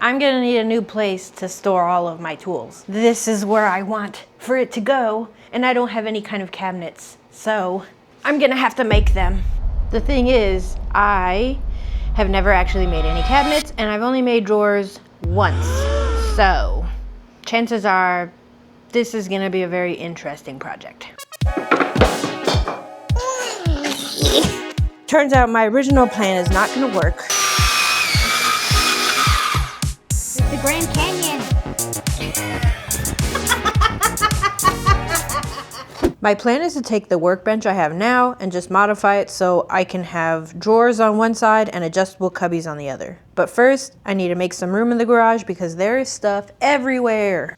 I'm gonna need a new place to store all of my tools. This is where I want for it to go, and I don't have any kind of cabinets, so I'm gonna have to make them. The thing is, I have never actually made any cabinets, and I've only made drawers once. So chances are this is gonna be a very interesting project. Turns out my original plan is not gonna work. It's the Grand Canyon. My plan is to take the workbench I have now and just modify it so I can have drawers on one side and adjustable cubbies on the other. But first, I need to make some room in the garage because there is stuff everywhere.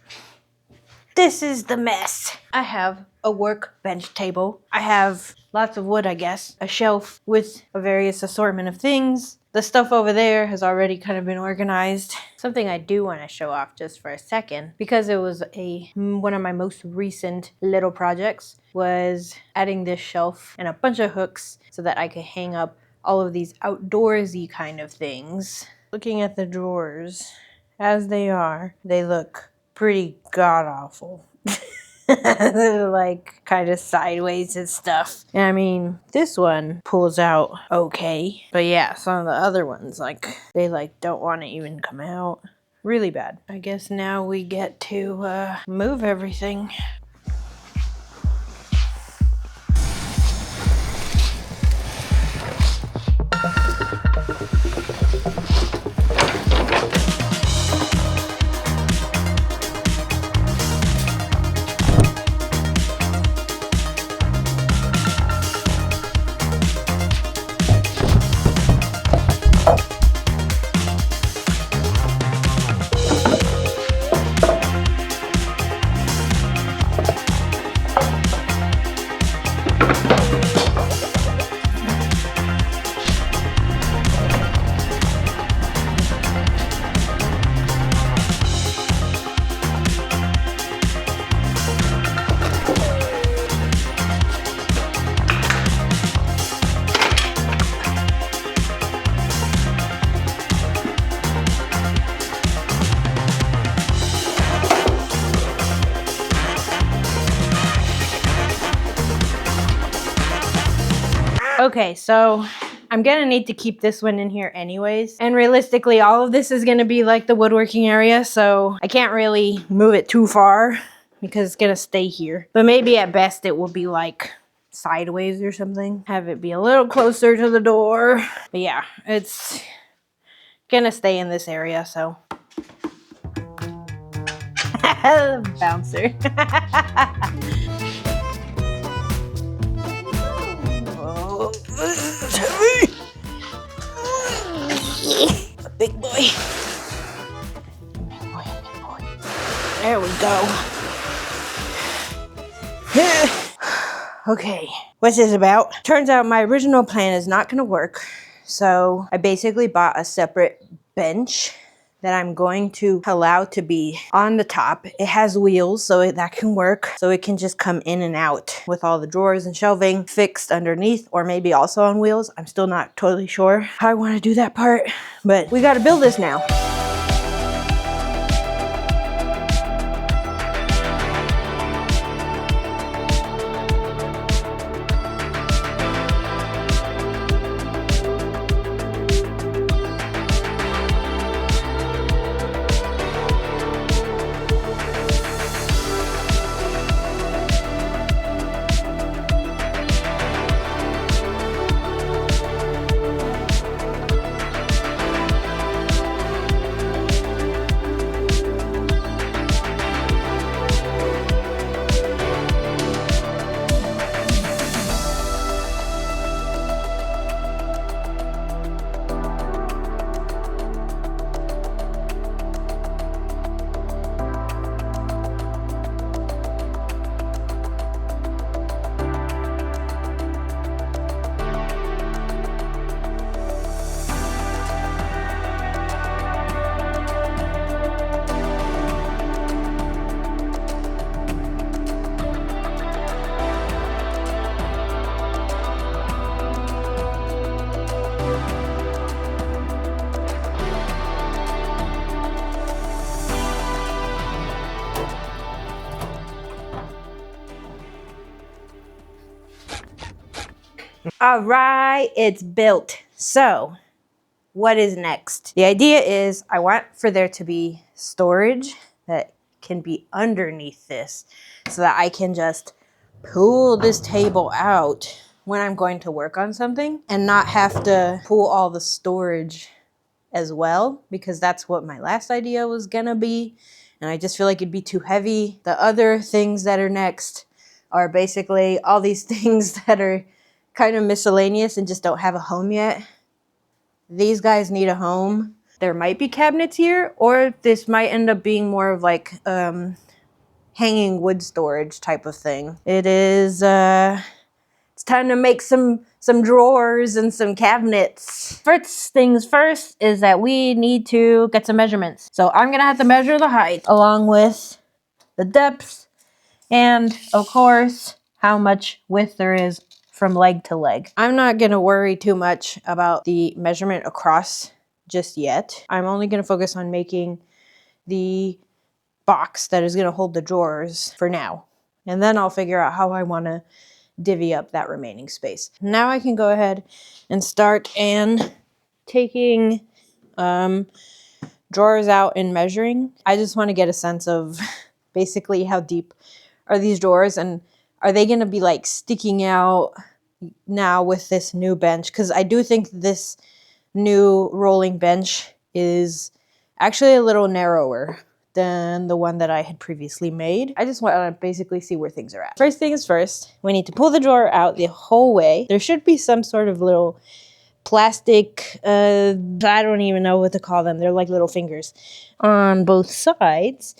This is the mess. I have a workbench table. I have lots of wood, I guess. A shelf with a various assortment of things. The stuff over there has already kind of been organized. Something I do want to show off just for a second, because it was one of my most recent little projects, was adding this shelf and a bunch of hooks so that I could hang up all of these outdoorsy kind of things. Looking at the drawers as they are, they look pretty god-awful. They're like kind of sideways and stuff. And I mean, this one pulls out okay. But yeah, some of the other ones, like, they like don't want to even come out. Really bad. I guess now we get to move everything. Okay, so I'm gonna need to keep this one in here anyways. And realistically, all of this is gonna be like the woodworking area, so I can't really move it too far because it's gonna stay here. But maybe at best it will be like sideways or something. Have it be a little closer to the door. But yeah, it's gonna stay in this area, so. Bouncer. A big boy. Big boy, big boy. There we go. Okay, what's this about? Turns out my original plan is not gonna work. So I basically bought a separate bench that I'm going to allow to be on the top. It has wheels, so that can work. So it can just come in and out with all the drawers and shelving fixed underneath, or maybe also on wheels. I'm still not totally sure how I want to do that part, but we got to build this now. All right, it's built. So what is next? The idea is I want for there to be storage that can be underneath this so that I can just pull this table out when I'm going to work on something and not have to pull all the storage as well, because that's what my last idea was gonna be. And I just feel like it'd be too heavy. The other things that are next are basically all these things that are kind of miscellaneous and just don't have a home yet. These guys need a home. There might be cabinets here, or this might end up being more of like hanging wood storage type of thing. It is it's time to make some drawers and some cabinets. First things first is that we need to get some measurements. So I'm gonna have to measure the height along with the depth and of course how much width there is from leg to leg. I'm not gonna worry too much about the measurement across just yet. I'm only gonna focus on making the box that is gonna hold the drawers for now. And then I'll figure out how I wanna divvy up that remaining space. Now I can go ahead and start and taking drawers out and measuring. I just want to get a sense of basically how deep are these drawers and are they going to be like sticking out now with this new bench, because I do think this new rolling bench is actually a little narrower than the one that I had previously made. I just want to basically see where things are at. First thing is first, we need to pull the drawer out the whole way. There should be some sort of little plastic, I don't even know what to call them. They're like little fingers on both sides,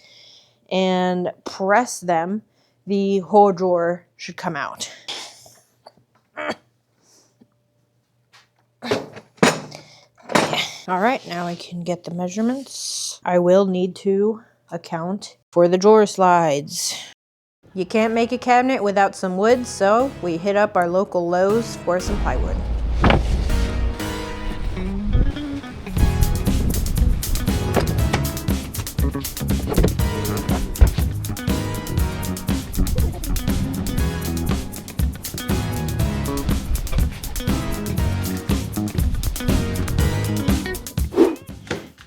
and press them. The whole drawer should come out. All right, now I can get the measurements. I will need to account for the drawer slides. You can't make a cabinet without some wood, so we hit up our local Lowe's for some plywood.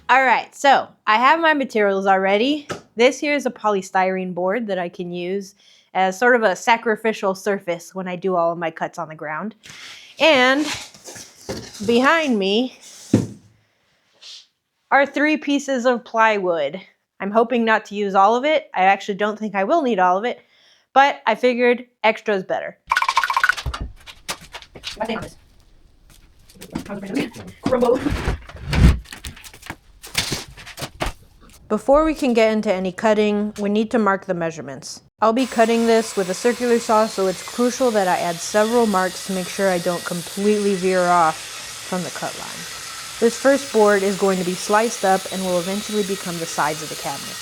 All right, so I have my materials already. This here is a polystyrene board that I can use as sort of a sacrificial surface when I do all of my cuts on the ground. And behind me are 3 pieces of plywood. I'm hoping not to use all of it. I actually don't think I will need all of it, but I figured extra is better. Before we can get into any cutting, we need to mark the measurements. I'll be cutting this with a circular saw, so it's crucial that I add several marks to make sure I don't completely veer off from the cut line. This first board is going to be sliced up and will eventually become the sides of the cabinet.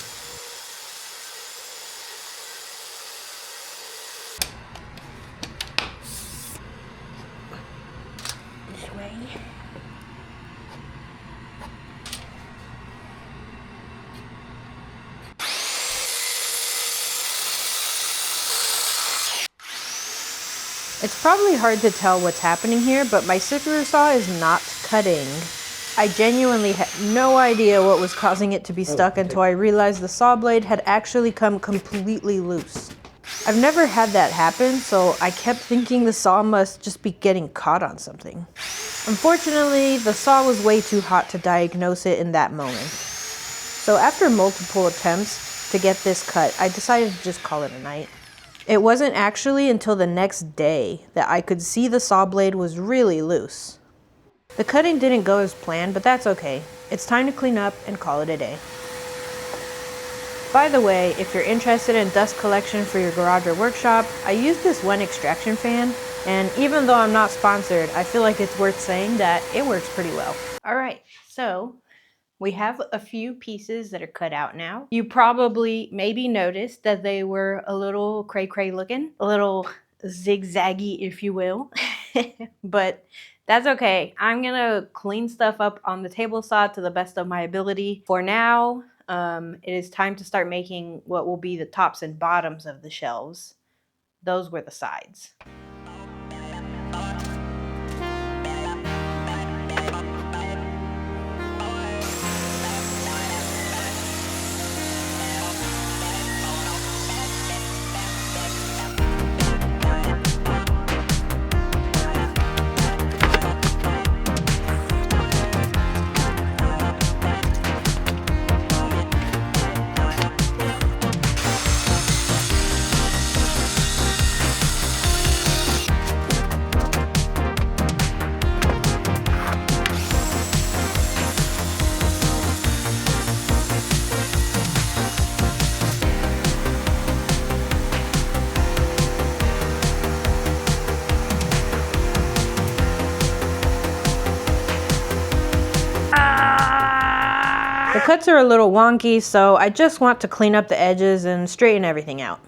This way. It's probably hard to tell what's happening here, but my circular saw is not cutting. I genuinely had no idea what was causing it to be stuck until I realized the saw blade had actually come completely loose. I've never had that happen, so I kept thinking the saw must just be getting caught on something. Unfortunately, the saw was way too hot to diagnose it in that moment. So after multiple attempts to get this cut, I decided to just call it a night. It wasn't actually until the next day that I could see the saw blade was really loose. The cutting didn't go as planned, but that's okay. It's time to clean up and call it a day. By the way, if you're interested in dust collection for your garage or workshop, I use this one extraction fan, and even though I'm not sponsored, I feel like it's worth saying that it works pretty well. All right, so we have a few pieces that are cut out now. You probably maybe noticed that they were a little cray-cray looking, a little zigzaggy, if you will, but that's okay. I'm gonna clean stuff up on the table saw to the best of my ability. For now, it is time to start making what will be the tops and bottoms of the shelves. Those were the sides. cuts are a little wonky, so I just want to clean up the edges and straighten everything out.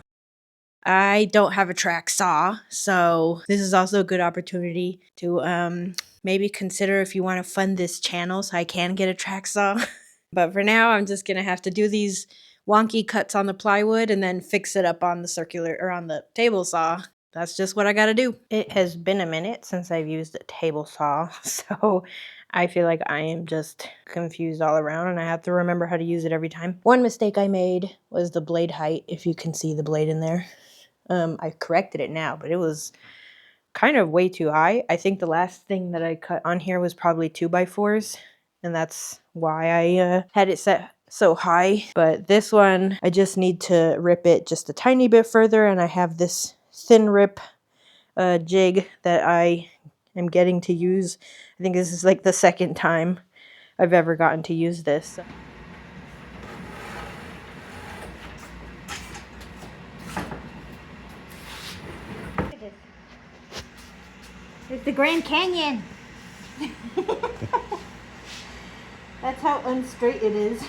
I don't have a track saw, so this is also a good opportunity to maybe consider if you want to fund this channel so I can get a track saw. But for now, I'm just gonna have to do these wonky cuts on the plywood and then fix it up on the circular or on the table saw. That's just what I gotta do. It has been a minute since I've used a table saw, so I feel like I am just confused all around and I have to remember how to use it every time. One mistake I made was the blade height, if you can see the blade in there. I corrected it now, but it was kind of way too high. I think the last thing that I cut on here was probably 2x4s, and that's why I had it set so high. But this one, I just need to rip it just a tiny bit further, and I have this thin rip jig that I am getting to use. I think this is like the second time I've ever gotten to use this. It's the Grand Canyon. That's how unstraight it is.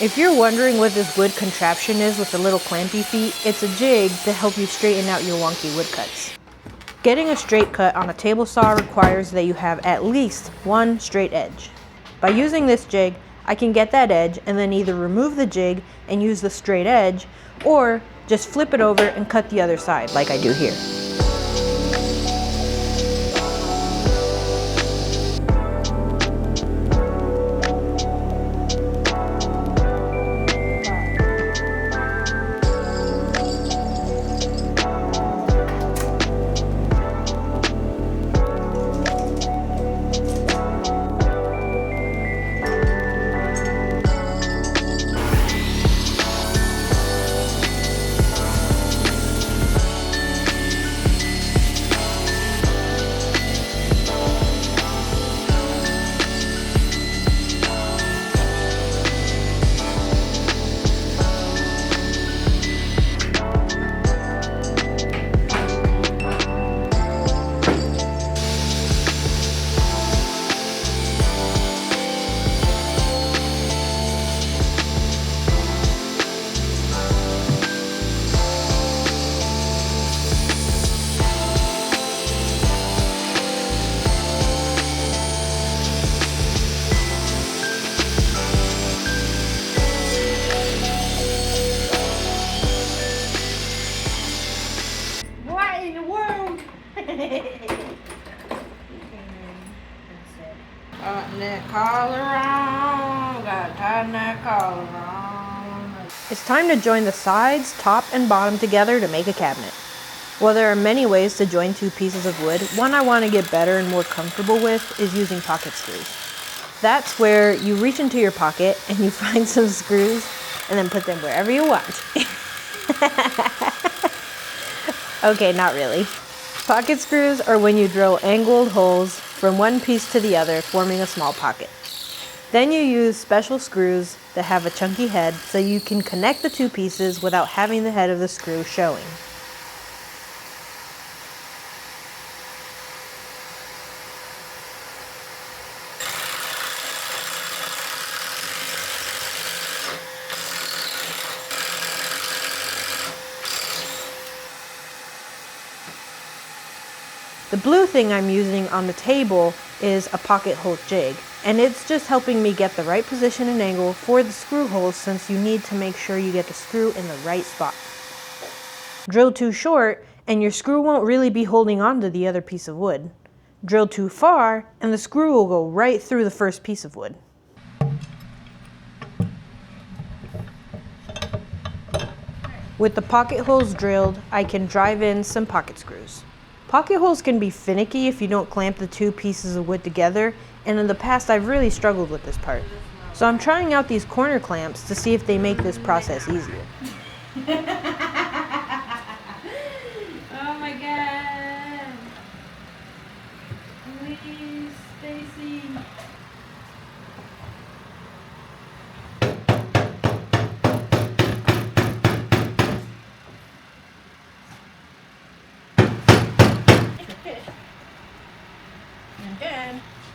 If you're wondering what this wood contraption is with the little clampy feet, it's a jig to help you straighten out your wonky wood cuts. Getting a straight cut on a table saw requires that you have at least one straight edge. By using this jig, I can get that edge and then either remove the jig and use the straight edge, or just flip it over and cut the other side like I do here. What in the world? Tighten that collar on, gotta tighten that collar on. It's time to join the sides, top, and bottom together to make a cabinet. While there are many ways to join two pieces of wood, one I want to get better and more comfortable with is using pocket screws. That's where you reach into your pocket and you find some screws and then put them wherever you want. Okay, not really. Pocket screws are when you drill angled holes from one piece to the other, forming a small pocket. Then you use special screws that have a chunky head so you can connect the two pieces without having the head of the screw showing. The blue thing I'm using on the table is a pocket hole jig, and it's just helping me get the right position and angle for the screw holes, since you need to make sure you get the screw in the right spot. Drill too short and your screw won't really be holding on to the other piece of wood. Drill too far and the screw will go right through the first piece of wood. With the pocket holes drilled, I can drive in some pocket screws. Pocket holes can be finicky if you don't clamp the two pieces of wood together, and in the past I've really struggled with this part. So I'm trying out these corner clamps to see if they make this process easier. Oh my god. Please, Stacy.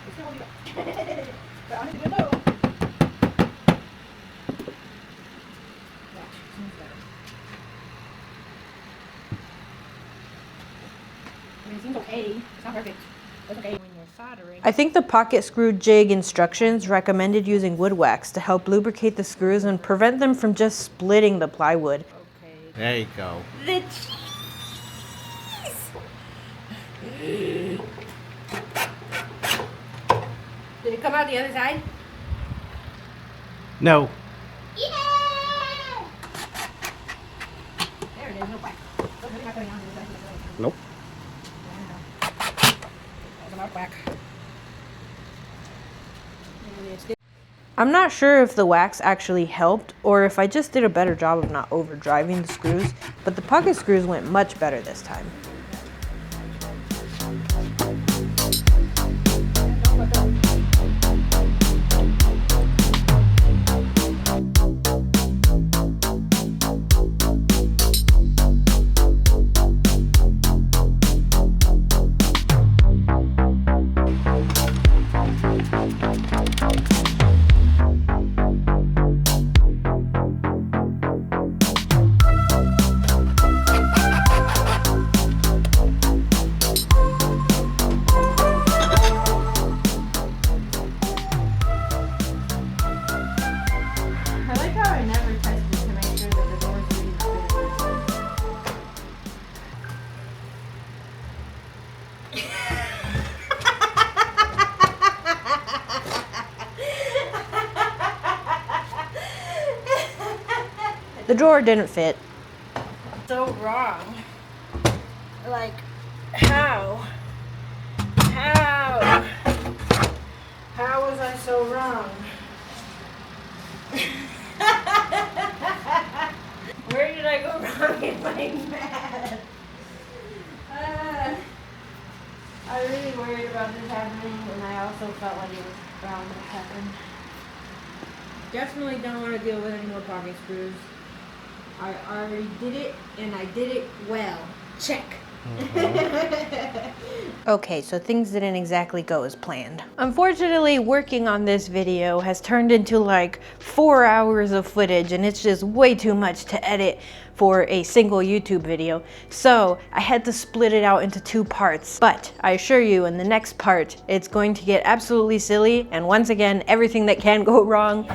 It seems okay. It's not perfect. It's okay. When you're soldering. I think the pocket screw jig instructions recommended using wood wax to help lubricate the screws and prevent them from just splitting the plywood. Okay. There you go. The cheese! Did it come out the other side? No. Yeah! There it is, no wax. Nope. I'm not sure if the wax actually helped or if I just did a better job of not overdriving the screws, but the pocket screws went much better this time. I like how I never tested to make sure that the doors didn't The drawer didn't fit. so wrong. Like, how? How? How was I so wrong? Where did I go wrong in my math? I really worried about this happening, and I also felt like it was bound to happen. Definitely don't want to deal with any more pocket screws. I already did it, and I did it well. Check. Okay, so things didn't exactly go as planned. Unfortunately, working on this video has turned into like 4 hours of footage, and it's just way too much to edit for a single YouTube video. So I had to split it out into 2 parts. But I assure you, in the next part, it's going to get absolutely silly, and once again, everything that can go wrong,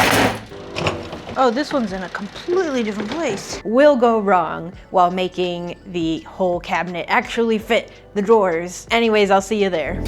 oh, this one's in a completely different place, will go wrong while making the whole cabinet actually fit the drawers. Anyways, I'll see you there.